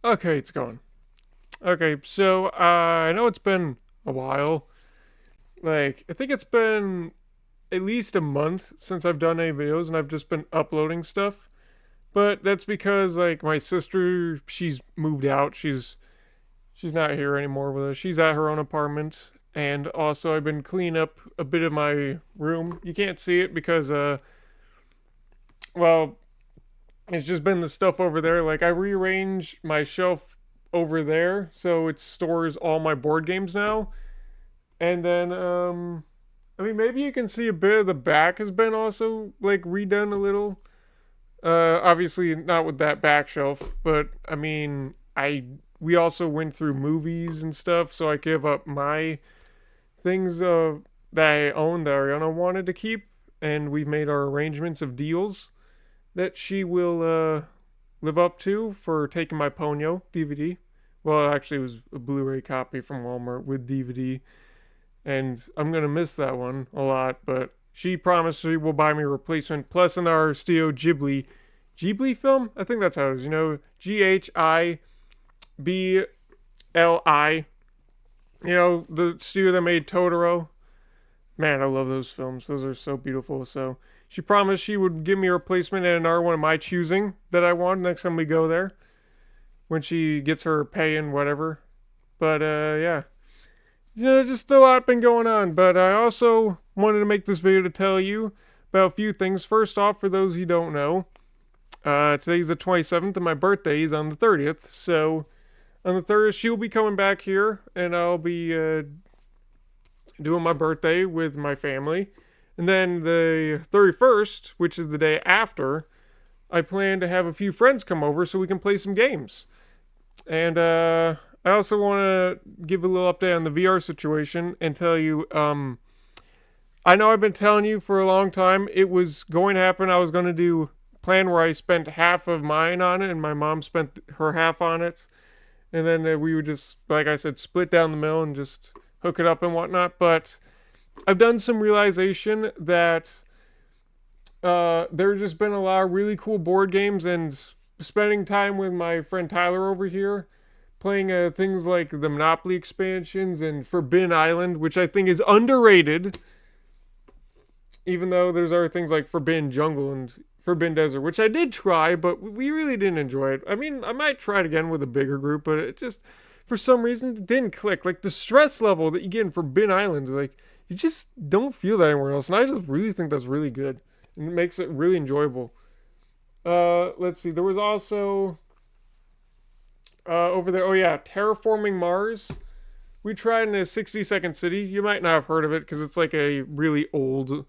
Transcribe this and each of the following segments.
Okay, it's going. Okay, so I know it's been a while. Like, I think it's been at least a month since I've done any videos, and I've just been uploading stuff. But that's because like my sister, she's moved out. She's not here anymore with us. She's at her own apartment, and also I've been cleaning up a bit of my room. You can't see it because well, it's just been the stuff over there. Like I rearranged my shelf over there so it stores all my board games now. And then I mean maybe you can see a bit of the back has been also like redone a little. Obviously not with that back shelf, but I mean I we also went through movies and stuff, so I gave up my things that I own that Ariana wanted to keep, and we've made our arrangements of deals that she will live up to for taking my Ponyo DVD. Well, actually, it was a Blu-ray copy from Walmart with DVD, and I'm gonna miss that one a lot. But she promised she will buy me a replacement, plus in our Studio Ghibli film. I think that's how it is. You know, Ghibli. You know, the studio that made Totoro. Man, I love those films. Those are so beautiful. So she promised she would give me a replacement and another one of my choosing that I want next time we go there when she gets her pay and whatever. But yeah, you know, just a lot been going on. But I also wanted to make this video to tell you about a few things. First off, for those who don't know, today's the 27th and my birthday is on the 30th. So on the 30th, she'll be coming back here and I'll be doing my birthday with my family. And then the 31st, which is the day after, I plan to have a few friends come over so we can play some games. And I also want to give a little update on the VR situation and tell you I know I've been telling you for a long time it was going to happen. I was going to do a plan where I spent half of mine on it and my mom spent her half on it. And then we would just, like I said, split down the middle and just hook it up and whatnot. But I've done some realization that there's just been a lot of really cool board games and spending time with my friend Tyler over here playing things like the Monopoly expansions and Forbidden Island, which I think is underrated, even though there's other things like Forbidden Jungle and Forbidden Desert, which I did try, but we really didn't enjoy it. I mean, I might try it again with a bigger group, but it just, for some reason, it didn't click. Like the stress level that you get in Forbidden Island, like you just don't feel that anywhere else, and I just really think that's really good, and it makes it really enjoyable. Let's see. There was also over there. Oh yeah, Terraforming Mars. We tried in a 60-second city. You might not have heard of it because it's like a really old.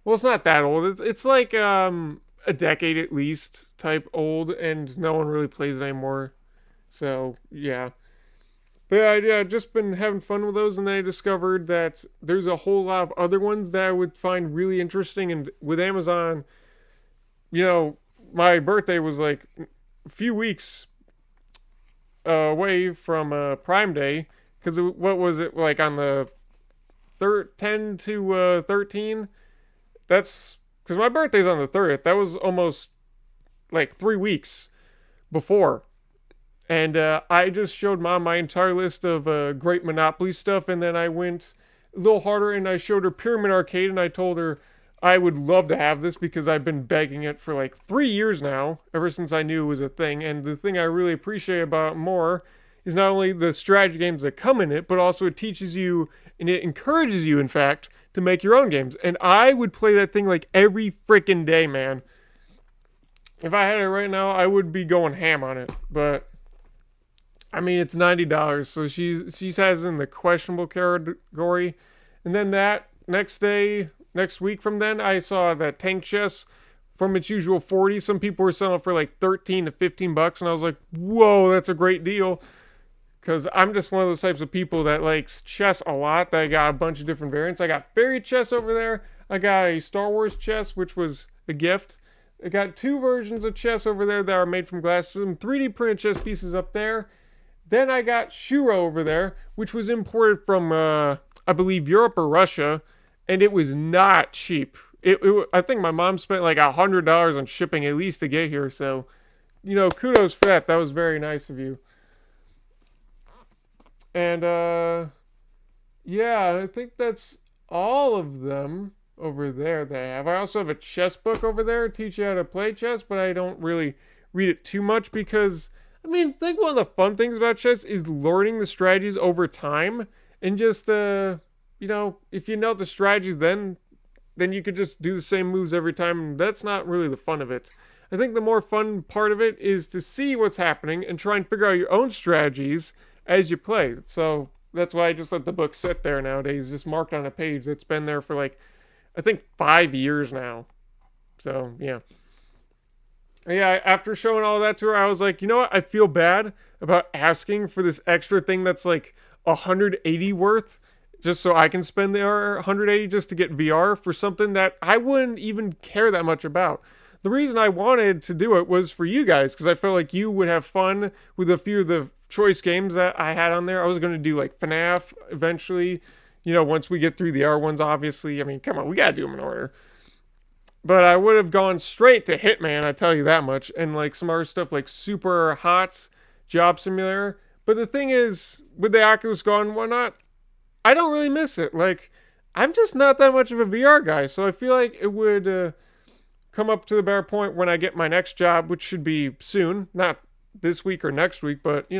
Well, it's not that old. It's like a decade at least type old, and no one really plays it anymore. So yeah. But yeah, just been having fun with those, and then I discovered that there's a whole lot of other ones that I would find really interesting. And with Amazon, you know, my birthday was like a few weeks away from Prime Day, because what was it like on the 10 to 13? That's because my birthday's on the 30th. That was almost like 3 weeks before. And I just showed mom my entire list of great Monopoly stuff, and then I went a little harder and I showed her Pyramid Arcade, and I told her I would love to have this because I've been begging it for like 3 years now, ever since I knew it was a thing. And the thing I really appreciate about it more is not only the strategy games that come in it, but also it teaches you and it encourages you, in fact, to make your own games. And I would play that thing like every freaking day, man. If I had it right now, I would be going ham on it. But I mean, it's $90, so she has in the questionable category. And then that next week from then, I saw that tank chess from its usual 40. Some people were selling it for like 13 to 15 bucks, and I was like, whoa, that's a great deal. Because I'm just one of those types of people that likes chess a lot. That I got a bunch of different variants. I got fairy chess over there. I got a Star Wars chess, which was a gift. I got two versions of chess over there that are made from glass. Some 3D printed chess pieces up there. Then I got Shuro over there, which was imported from, I believe, Europe or Russia, and it was not cheap. I think my mom spent like $100 on shipping at least to get here. So, you know, kudos for that. That was very nice of you. And yeah, I think that's all of them over there that I have. I also have a chess book over there to teach you how to play chess, but I don't really read it too much because I mean, I think one of the fun things about chess is learning the strategies over time and just if you know the strategies then you could just do the same moves every time. And that's not really the fun of it. I think the more fun part of it is to see what's happening and try and figure out your own strategies as you play. So that's why I just let the book sit there nowadays, just marked on a page that's been there for like, I think 5 years now. So yeah. Yeah, after showing all that to her, I was like, you know what? I feel bad about asking for this extra thing that's like 180 worth just so I can spend the 180 just to get VR for something that I wouldn't even care that much about. The reason I wanted to do it was for you guys because I felt like you would have fun with a few of the choice games that I had on there. I was going to do like FNAF eventually, once we get through the R ones, obviously. I mean, come on, we got to do them in order. But I would have gone straight to Hitman, I tell you that much, and like some other stuff like Super Hot, Job Simulator. But the thing is, with the Oculus Go and whatnot, I don't really miss it. Like, I'm just not that much of a VR guy, so I feel like it would come up to the better point when I get my next job, which should be soon. Not this week or next week, but,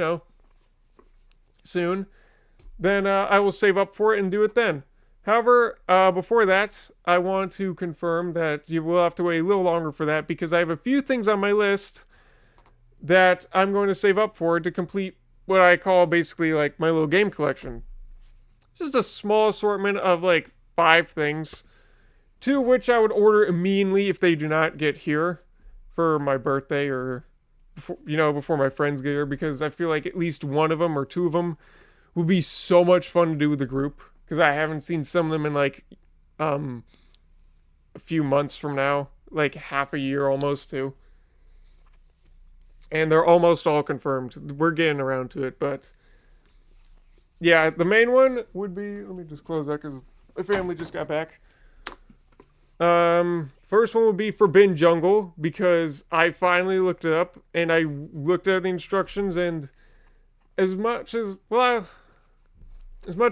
soon. Then I will save up for it and do it then. However, before that, I want to confirm that you will have to wait a little longer for that because I have a few things on my list that I'm going to save up for to complete what I call basically like my little game collection. Just a small assortment of like 5 things, 2 of which I would order immediately if they do not get here for my birthday or before my friends get here because I feel like at least one of them or 2 of them would be so much fun to do with the group. Because I haven't seen some of them in like a few months from now, like half a year almost too. And they're almost all confirmed. We're getting around to it, but yeah, the main one would be. Let me just close that because my family just got back. First one would be Forbidden Jungle because I finally looked it up and I looked at the instructions and as much as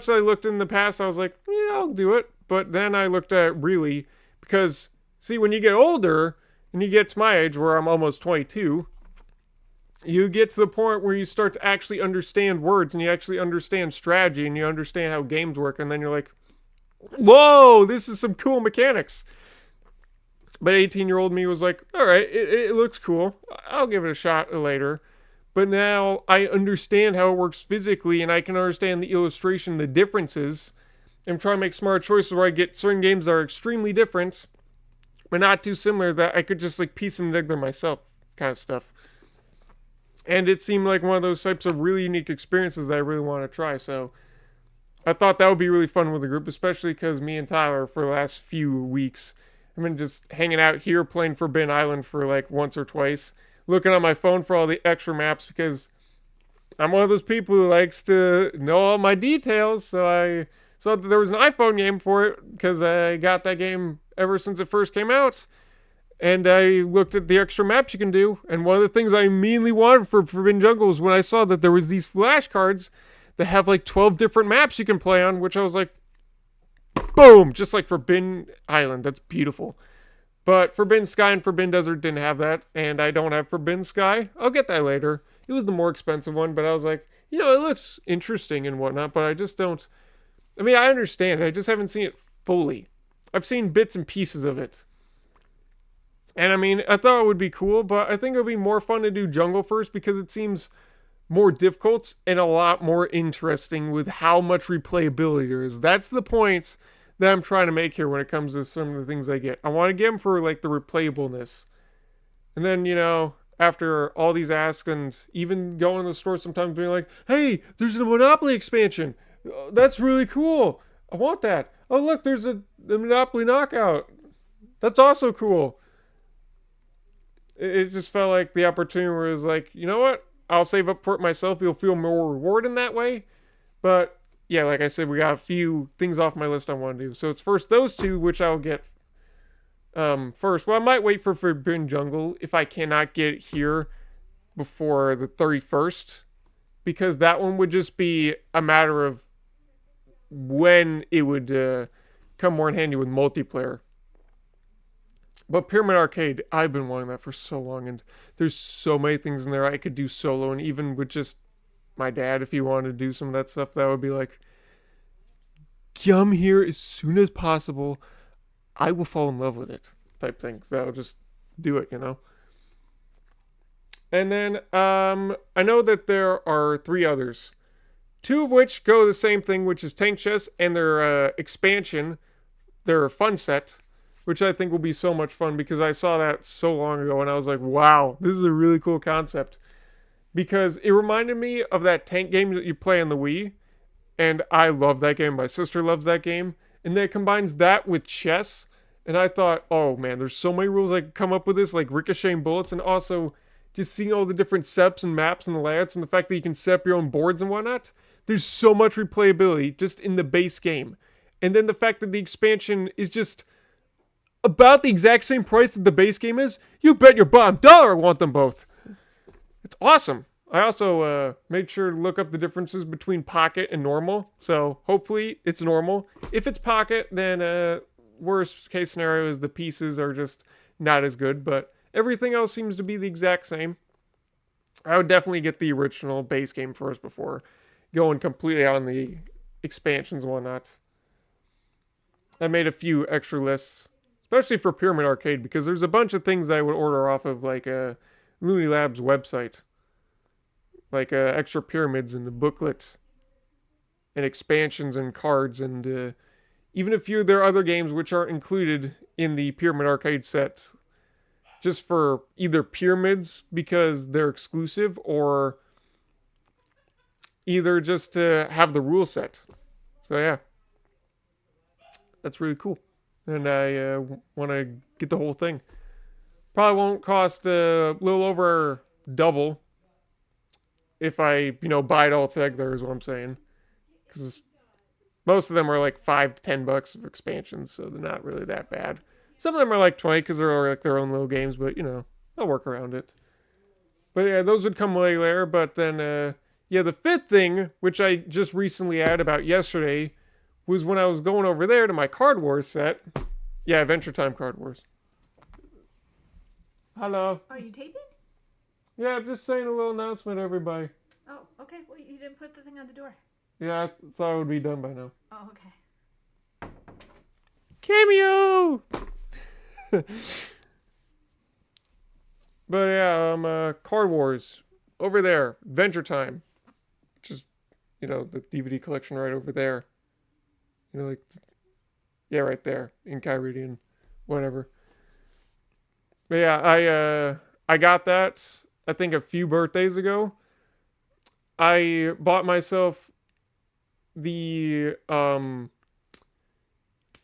I looked in the past, I was like, yeah, I'll do it. But then I looked at it really because, see, when you get older and you get to my age where I'm almost 22, you get to the point where you start to actually understand words and you actually understand strategy and you understand how games work. And then you're like, whoa, this is some cool mechanics. But 18-year-old me was like, all right, it looks cool. I'll give it a shot later. But now I understand how it works physically and I can understand the illustration, the differences. I'm trying to make smart choices where I get certain games that are extremely different, but not too similar that I could just like piece them together myself kind of stuff. And it seemed like one of those types of really unique experiences that I really want to try. So I thought that would be really fun with the group, especially because me and Tyler for the last few weeks have been just hanging out here playing Forbidden Island for like once or twice. Looking on my phone for all the extra maps because I'm one of those people who likes to know all my details. So I saw that there was an iPhone game for it because I got that game ever since it first came out. And I looked at the extra maps you can do. And one of the things I immediately wanted for Forbidden Jungle was when I saw that there was these flashcards that have like 12 different maps you can play on, which I was like, boom, just like Forbidden Island. That's beautiful. But Forbidden Sky and Forbidden Desert didn't have that, and I don't have Forbidden Sky. I'll get that later. It was the more expensive one, but I was like, it looks interesting and whatnot, but I just don't. I mean, I understand. I just haven't seen it fully. I've seen bits and pieces of it. And I mean, I thought it would be cool, but I think it would be more fun to do Jungle first because it seems more difficult and a lot more interesting with how much replayability there is. That's the point that I'm trying to make here when it comes to some of the things I get. I want to get them for like the replayableness. And then, after all these asks and even going to the store sometimes being like, hey, there's a Monopoly expansion. That's really cool. I want that. Oh, look, there's the Monopoly Knockout. That's also cool. It just felt like the opportunity where it was like, you know what? I'll save up for it myself. You'll feel more reward in that way. But yeah, like I said, we got a few things off my list I want to do. So it's first those 2, which I'll get first. Well, I might wait for Forbidden Jungle if I cannot get it here before the 31st. because that one would just be a matter of when it would come more in handy with multiplayer. But Pyramid Arcade, I've been wanting that for so long, and there's so many things in there I could do solo, and even with just my dad, if he wanted to do some of that stuff, that would be like, come here as soon as possible. I will fall in love with it, type thing. So I'll just do it, you know. And then I know that there are 3 others, 2 of which go the same thing, which is Tank Chess and their expansion, their fun set, which I think will be so much fun because I saw that so long ago and I was like, wow, this is a really cool concept. Because it reminded me of that tank game that you play on the Wii, and I love that game. My sister loves that game, and then it combines that with chess, and I thought, oh man, there's so many rules I could come up with this, like ricocheting bullets, and also just seeing all the different seps and maps and the layouts, and the fact that you can set up your own boards and whatnot. There's so much replayability just in the base game. And then the fact that the expansion is just about the exact same price that the base game is, you bet your bottom dollar I want them both. It's awesome. I also made sure to look up the differences between pocket and normal. So hopefully it's normal. If it's pocket, then worst case scenario is the pieces are just not as good. But everything else seems to be the exact same. I would definitely get the original base game first before going completely on the expansions and whatnot. I made a few extra lists, especially for Pyramid Arcade, because there's a bunch of things I would order off of like Looney Labs website. Like extra pyramids and the booklet and expansions and cards and even a few of their other games which aren't included in the Pyramid Arcade set, just for either pyramids because they're exclusive or either just to have the rule set. So yeah, that's really cool, and I want to get the whole thing. Probably won't cost a little over double if I, buy it all together, is what I'm saying. Because most of them are like $5 to $10 of expansions, so they're not really that bad. Some of them are like 20 because they're like their own little games, but I'll work around it. But yeah, those would come way later. But then, the 5th thing, which I just recently added about yesterday, was when I was going over there to my Card Wars set. Yeah, Adventure Time Card Wars. Hello. Are you taping? Yeah, I'm just saying a little announcement to everybody. Oh, okay. Well, you didn't put the thing on the door. Yeah, I thought it would be done by now. Oh, okay. Cameo! But yeah, Card Wars. Over there. Adventure Time. Which is, the DVD collection right over there. Yeah, right there. In Kyridian. Whatever. But yeah, I got that, I think, a few birthdays ago. I bought myself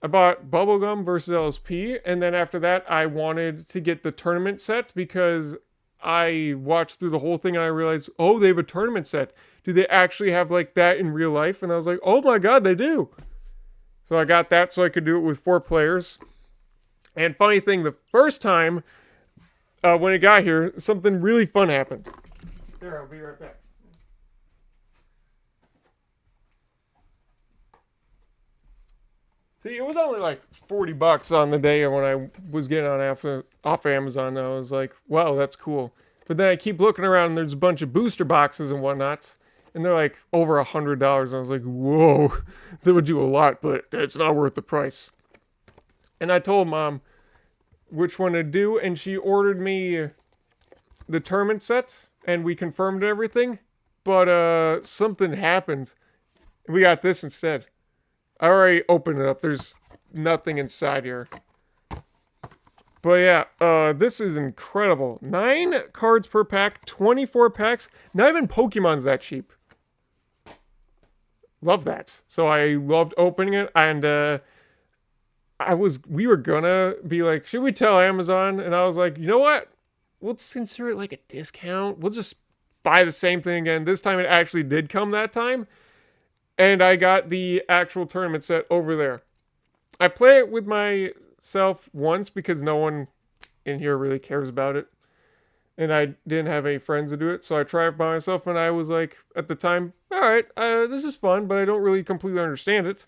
I bought Bubblegum versus LSP, and then after that, I wanted to get the tournament set because I watched through the whole thing and I realized, oh, they have a tournament set. Do they actually have like that in real life? And I was like, oh my god, they do. So I got that so I could do it with 4 players. And funny thing, the first time when it got here, something really fun happened. There, I'll be right back. See, it was only like $40 on the day when I was getting on off Amazon. I was like, wow, that's cool. But then I keep looking around and there's a bunch of booster boxes and whatnot. And they're like over $100. I was like, whoa, that would do a lot, but it's not worth the price. And I told Mom which one to do, and she ordered me the tournament set, and we confirmed everything. But something happened. We got this instead. I already opened it up. There's nothing inside here. But yeah, this is incredible. 9 cards per pack, 24 packs. Not even Pokemon's that cheap. Love that. So I loved opening it, and we were gonna be like, should we tell Amazon? And I was like, you know what? Let's consider it like a discount. We'll just buy the same thing again. This time it actually did come that time. And I got the actual tournament set over there. I play it with myself once because no one in here really cares about it. and I didn't have any friends to do it, so I tried it by myself, and I was like, at the time, all right, this is fun, but I don't really completely understand it.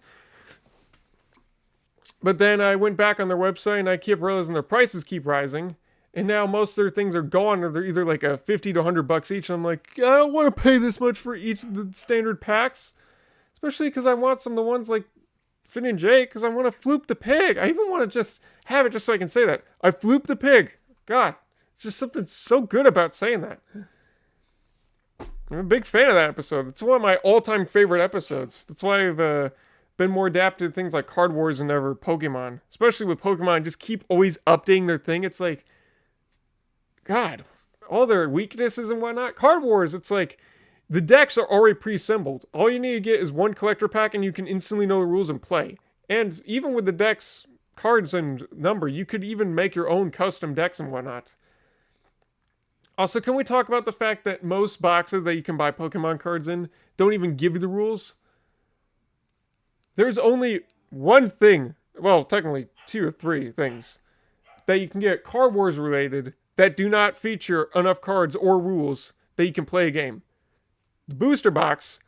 But then I went back on their website, and I kept realizing their prices keep rising, and now most of their things are gone, or they're either like a 50 to $100 each. And I'm like, I don't want to pay this much for each of the standard packs, especially because I want some of the ones like Finn and Jake, because I want to floop the pig. I even want to just have it just so I can say that I floop the pig. God, it's just something so good about saying that. I'm a big fan of that episode. It's one of my all-time favorite episodes. That's why I've been more adapted to things like Card Wars than ever Pokemon. Especially with Pokemon, just keep always updating their thing. It's like, God, all their weaknesses and whatnot. Card Wars, it's like the decks are already pre-assembled. All you need to get is one collector pack, and you can instantly know the rules and play. And even with the decks, cards, and number, you could even make your own custom decks and whatnot. Also, can we talk about the fact that most boxes that you can buy Pokemon cards in don't even give you the rules? There's only one thing, well, technically two or three things, that you can get Card Wars related that do not feature enough cards or rules that you can play a game. The booster box,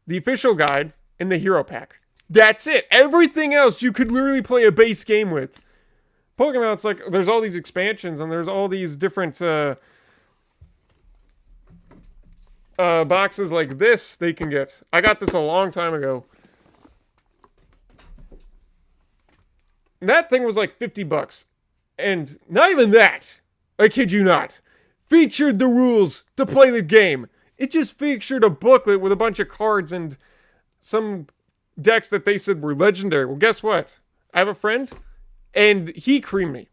the official guide, and the hero pack. That's it. Everything else you could literally play a base game with. Pokemon, it's like there's all these expansions and there's all these different boxes like this they can get. I got this a long time ago. That thing was like $50. And not even that, I kid you not, featured the rules to play the game. It just featured a booklet with a bunch of cards and some decks that they said were legendary. Well, guess what? I have a friend, and he creamed me.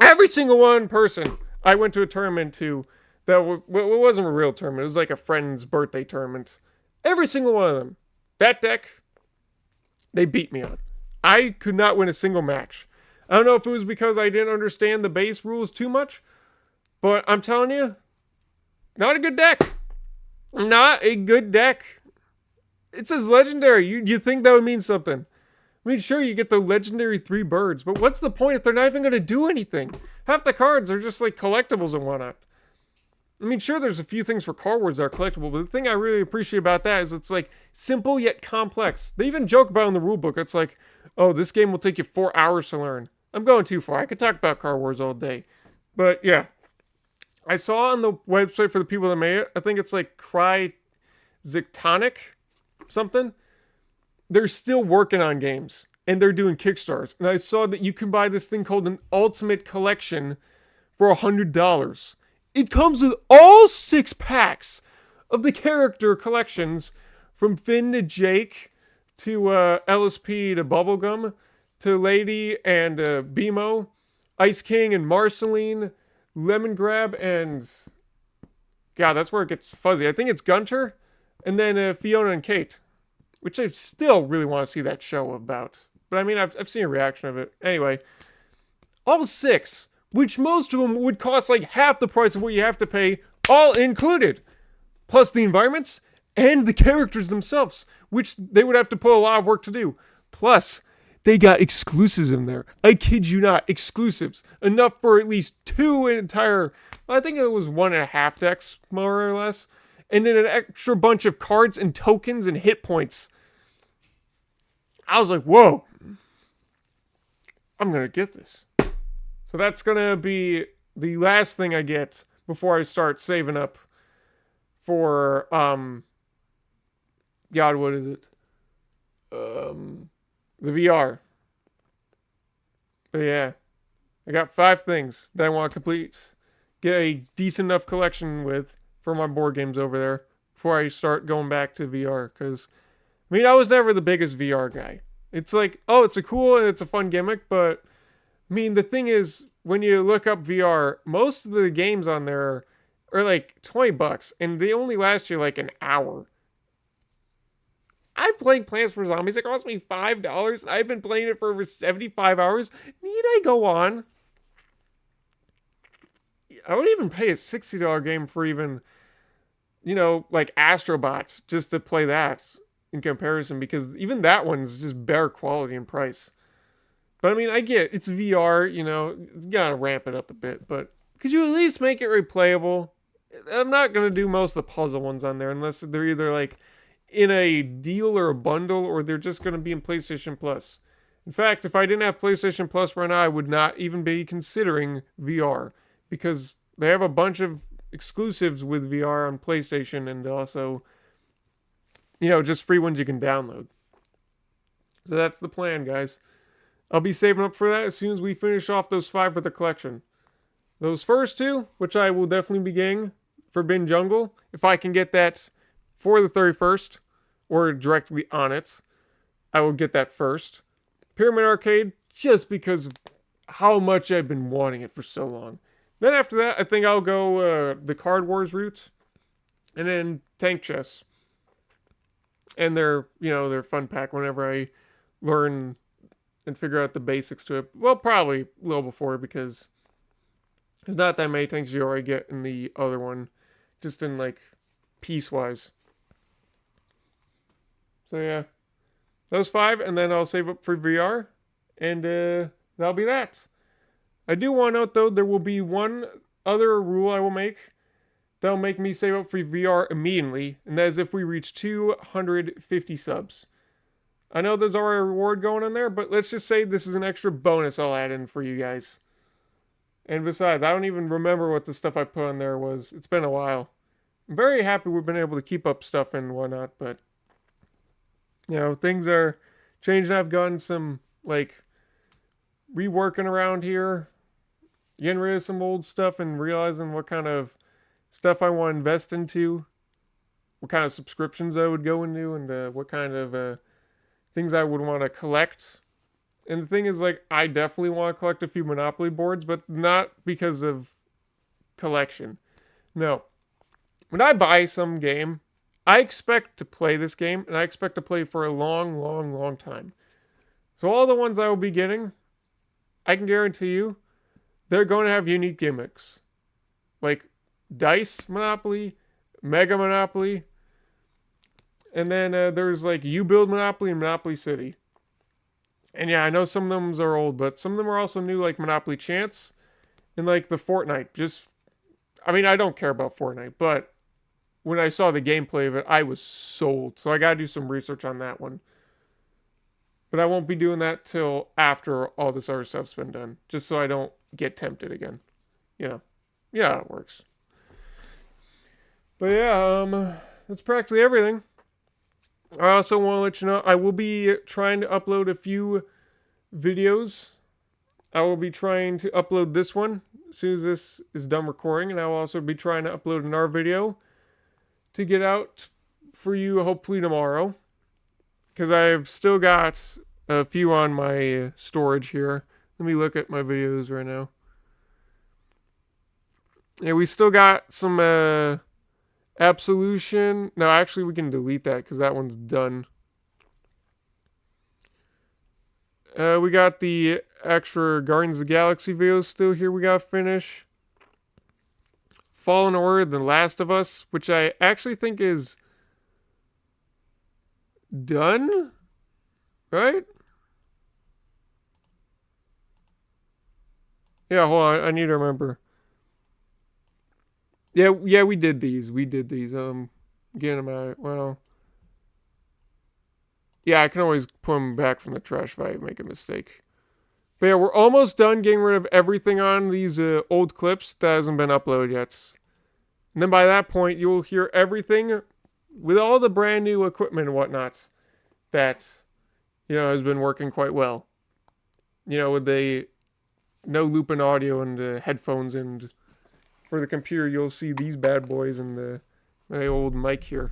Every single one person I went to a tournament to that wasn't a real tournament. It was like a friend's birthday tournament. Every single one of them. That deck, they beat me on. I could not win a single match. I don't know if it was because I didn't understand the base rules too much, but I'm telling you, not a good deck. Not a good deck. It says legendary. You think that would mean something. I mean, sure, you get the legendary 3 birds, but what's the point if they're not even going to do anything? Half the cards are just like collectibles and whatnot. I mean, sure, there's a few things for Card Wars that are collectible, but the thing I really appreciate about that is it's like simple yet complex. They even joke about it in the rulebook. It's like, oh, this game will take you 4 hours to learn. I'm going too far. I could talk about Card Wars all day. But yeah, I saw on the website for the people that made it, I think it's like Cryzictonic something. They're still working on games and they're doing Kickstarters. And I saw that you can buy this thing called an Ultimate Collection for $100. It comes with all 6 packs of the character collections from Finn to Jake to LSP to Bubblegum to Lady and BMO, Ice King and Marceline, Lemon Grab, and God, that's where it gets fuzzy. I think it's Gunter, and then Fiona and Kate, which I still really want to see that show about. But I mean, I've seen a reaction of it. Anyway, all 6, which most of them would cost like half the price of what you have to pay, all included. Plus the environments and the characters themselves, which they would have to put a lot of work to do. Plus, they got exclusives in there. I kid you not, exclusives. Enough for at least 2 entire, I think it was 1.5 decks, more or less. And then an extra bunch of cards and tokens and hit points. I was like, whoa. I'm going to get this. So that's going to be the last thing I get before I start saving up for, God, what is it? The VR. But yeah, I got 5 things that I want to complete, get a decent enough collection with for my board games over there before I start going back to VR. Because, I mean, I was never the biggest VR guy. It's like, oh, it's a cool and it's a fun gimmick, but I mean, the thing is, when you look up VR, most of the games on there are like $20 and they only last you like an hour. I'm playing Plants vs. Zombies. It cost me $5. I've been playing it for over 75 hours. Need I go on? I would even pay a $60 game for even, like Astrobot just to play that in comparison, because even that one's just better quality and price. But I mean, I get it's VR, you gotta ramp it up a bit. But could you at least make it replayable? I'm not gonna do most of the puzzle ones on there unless they're either like in a deal or a bundle, or they're just gonna be in PlayStation Plus. In fact, if I didn't have PlayStation Plus right now, I would not even be considering VR because they have a bunch of exclusives with VR on PlayStation and also, just free ones you can download. So that's the plan, guys. I'll be saving up for that as soon as we finish off those 5 for the collection. Those first 2, which I will definitely be getting, Forbidden Jungle, if I can get that for the 31st or directly on it, I will get that first. Pyramid Arcade, just because of how much I've been wanting it for so long. Then after that, I think I'll go the Card Wars route, and then Tank Chess, and their fun pack whenever I learn and figure out the basics to it. Well, probably a little before because there's not that many tanks you already get in the other one, just in like piece wise. So yeah, those 5, and then I'll save up for VR, and that'll be that. I do want to note though, there will be one other rule I will make that'll make me save up for VR immediately, and that is if we reach 250 subs. I know there's already a reward going on there, but let's just say this is an extra bonus I'll add in for you guys. And besides, I don't even remember what the stuff I put on there was. It's been a while. I'm very happy we've been able to keep up stuff and whatnot, but things are changing. I've gotten some like reworking around here, getting rid of some old stuff and realizing what kind of stuff I want to invest into, what kind of subscriptions I would go into, and what kind of things I would want to collect. And the thing is, like, I definitely want to collect a few Monopoly boards, but not because of collection. No. When I buy some game, I expect to play this game, and I expect to play for a long, long, long time. So all the ones I will be getting, I can guarantee you, they're going to have unique gimmicks. Like Dice Monopoly, Mega Monopoly, and then there's like You Build Monopoly and Monopoly City. And yeah, I know some of them are old, but some of them are also new, like Monopoly Chance and like the Fortnite. I don't care about Fortnite, but when I saw the gameplay of it, I was sold. So I gotta do some research on that one. But I won't be doing that till after all this other stuff's been done, just so I don't get tempted again. Yeah, it works. But yeah, that's practically everything. I also want to let you know I will be trying to upload a few videos. I will be trying to upload this one as soon as this is done recording, and I will also be trying to upload another video to get out for you hopefully tomorrow, because I've still got a few on my storage here. Let me look at my videos right now. Yeah, we still got some Absolution. No, actually, we can delete that because that one's done. We got the extra Guardians of the Galaxy videos still here we gotta finish. Fallen Order, The Last of Us, which I actually think is done, right? Yeah, hold on, I need to remember. Yeah, we did these. Getting them out. Well, yeah, I can always put them back from the trash if I make a mistake. But yeah, we're almost done getting rid of everything on these old clips that hasn't been uploaded yet. And then by that point, you will hear everything with all the brand new equipment and whatnot that, has been working quite well. With the no looping audio and the headphones, and for the computer, you'll see these bad boys and my old mic here.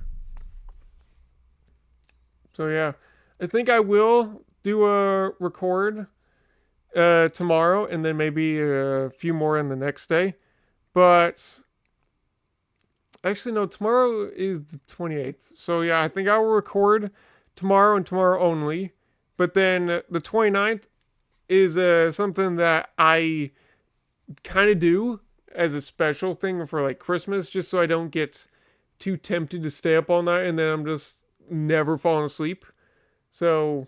So yeah, I think I will do a record tomorrow, and then maybe a few more in the next day. But actually, no, tomorrow is the 28th. So yeah, I think I will record tomorrow and tomorrow only. But then the 29th is something that I kind of do as a special thing for like Christmas, just so I don't get too tempted to stay up all night and then I'm just never falling asleep. So,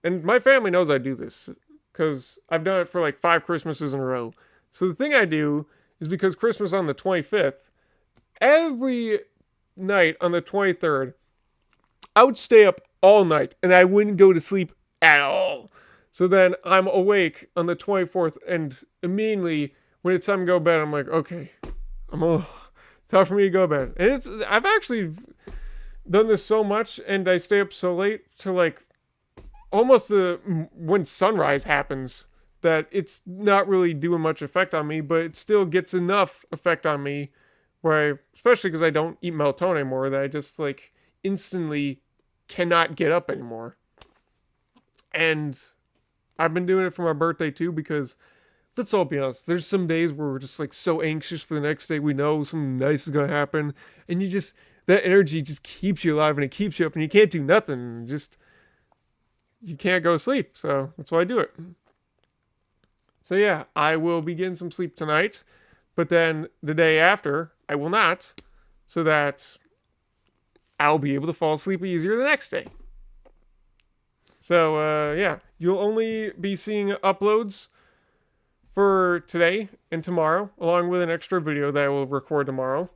and my family knows I do this because I've done it for like 5 Christmases in a row. So the thing I do is because Christmas on the 25th, every night on the 23rd, I would stay up all night and I wouldn't go to sleep at all. So then I'm awake on the 24th, and immediately when it's time to go to bed, I'm like, okay, it's time for me to go to bed. And I've actually done this so much, and I stay up so late to like almost when sunrise happens that it's not really doing much effect on me, but it still gets enough effect on me where especially because I don't eat melatonin anymore, that I just like instantly cannot get up anymore. And I've been doing it for my birthday too, because let's all be honest, there's some days where we're just like so anxious for the next day. We know something nice is gonna happen, and you just that energy just keeps you alive and it keeps you up, and you can't do nothing. Just you can't go to sleep. So that's why I do it. So yeah, I will be getting some sleep tonight, but then the day after I will not, so that I'll be able to fall asleep easier the next day. So yeah, you'll only be seeing uploads for today and tomorrow, along with an extra video that I will record tomorrow.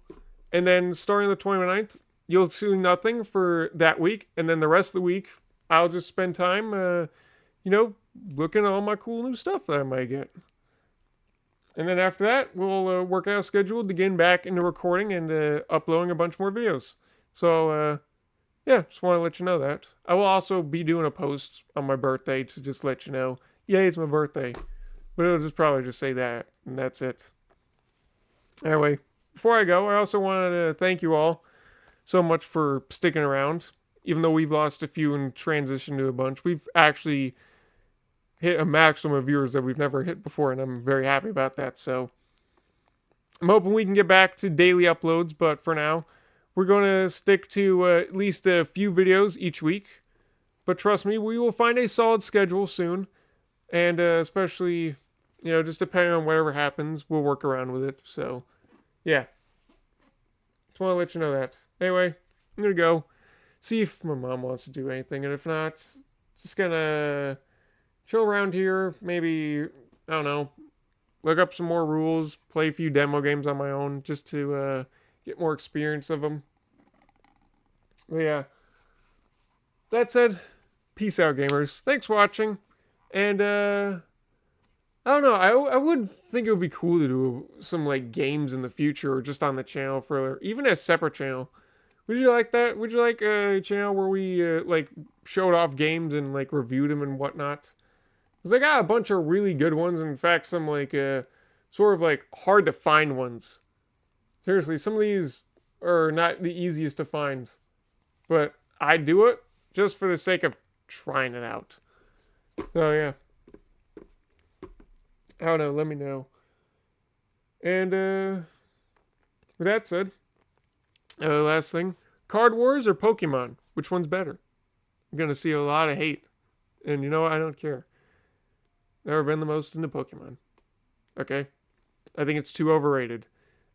And then starting the 29th, you'll see nothing for that week. And then the rest of the week, I'll just spend time, looking at all my cool new stuff that I might get. And then after that, we'll work out a schedule to get back into recording and uploading a bunch more videos. So, yeah, just want to let you know that. I will also be doing a post on my birthday to just let you know, yay, it's my birthday. But it'll just probably just say that, and that's it. Anyway, before I go, I also wanted to thank you all so much for sticking around. Even though we've lost a few and transitioned to a bunch, we've actually hit a maximum of viewers that we've never hit before, and I'm very happy about that. So I'm hoping we can get back to daily uploads, but for now, we're going to stick to at least a few videos each week. But trust me, we will find a solid schedule soon. And especially, just depending on whatever happens, we'll work around with it. So, yeah. Just want to let you know that. Anyway, I'm going to go see if my mom wants to do anything. And if not, just going to chill around here. Maybe, I don't know, look up some more rules, play a few demo games on my own just to get more experience of them. But yeah. That said, peace out, gamers. Thanks for watching. And, I don't know. I would think it would be cool to do some, like, games in the future or just on the channel for, even a separate channel. Would you like that? Would you like a channel where we, showed off games and, like, reviewed them and whatnot? Because I got a bunch of really good ones. In fact, some, like, sort of, like, hard to find ones. Seriously, some of these are not the easiest to find. But I do it just for the sake of trying it out. So, yeah. I don't know. Let me know. And, with that said, last thing. Card Wars or Pokemon? Which one's better? I'm going to see a lot of hate. And you know what? I don't care. Never been the most into Pokemon. Okay? I think it's too overrated.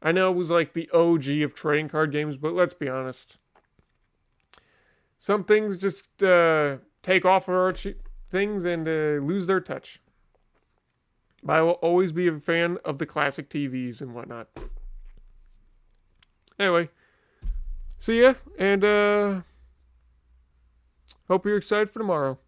I know it was like the OG of trading card games, but let's be honest. Some things just take off of our things and lose their touch. But I will always be a fan of the classic TVs and whatnot. Anyway, see ya, and hope you're excited for tomorrow.